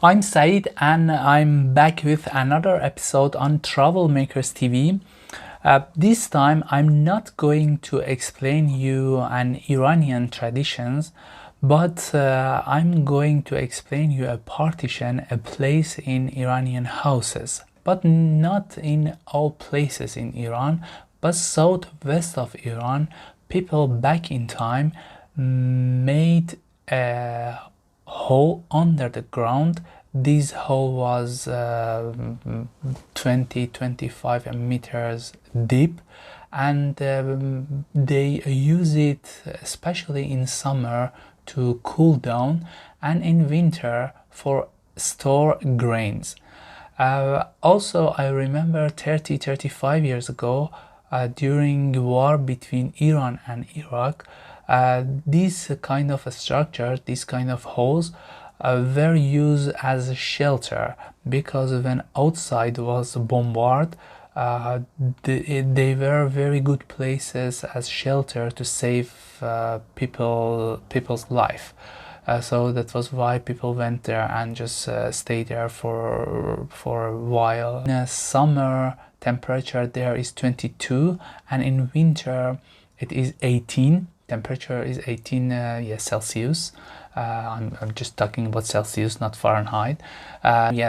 I'm Said and I'm back with another episode on Travel Makers TV. This time I'm not going to explain you an Iranian traditions, but I'm going to explain you a partition, a place in Iranian houses, but not in all places in Iran, but southwest of Iran. People back in time made a hole under the ground. This hole was 20-25 meters deep, and they use it especially in summer to cool down, and in winter for store grains. Also, I remember 35 years ago, during the war between Iran and Iraq, this kind of a structure, this kind of holes, were used as a shelter, because when outside was bombarded, they were very good places as shelter to save people's life. So that was why people went there and just stayed there for a while. In summer, temperature there is 22, and in winter it is 18. Temperature is 18 Celsius. I'm just talking about Celsius, not Fahrenheit.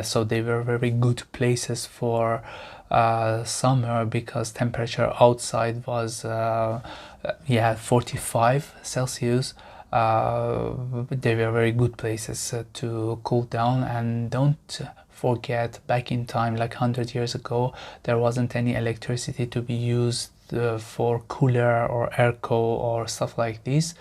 So they were very good places for summer, because temperature outside was 45 Celsius. They were very good places to cool down. And don't forget, back in time, like 100 years ago, there wasn't any electricity to be used for cooler or airco or stuff like this.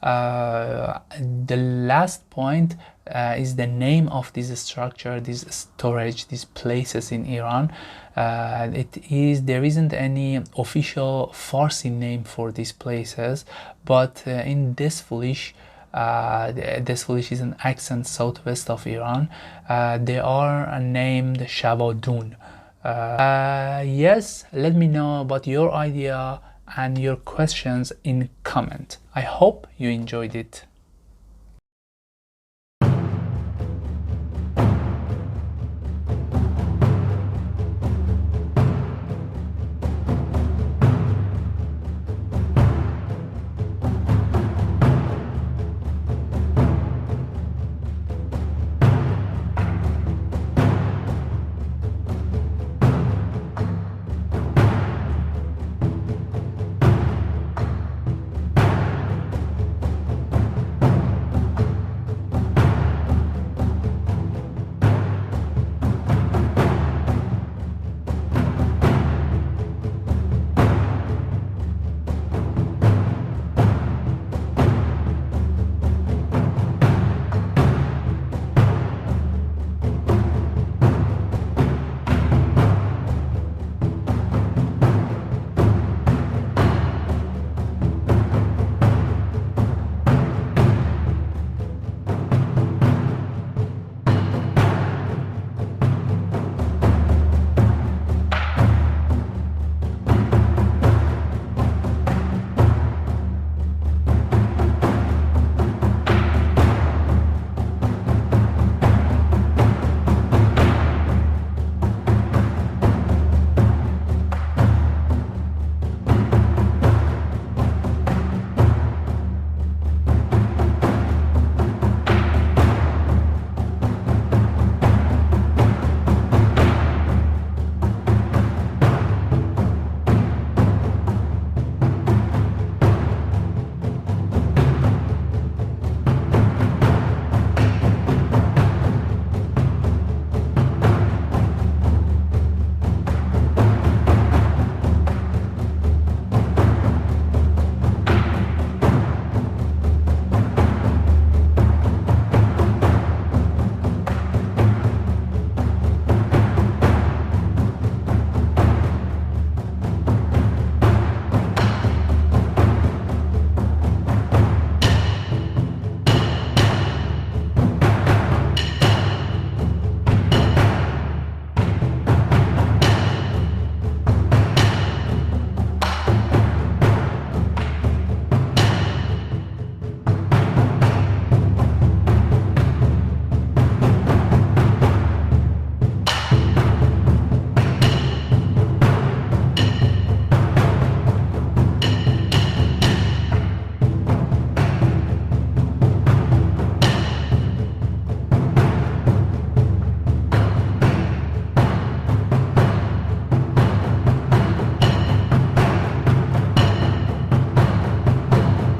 The last point is the name of this structure, this storage, these places in Iran. There isn't any official Farsi name for these places, but in Desfolish, Desfolish is an accent southwest of Iran. They are named Shavadoon. Yes, let me know about your idea and your questions in comment. I hope you enjoyed it.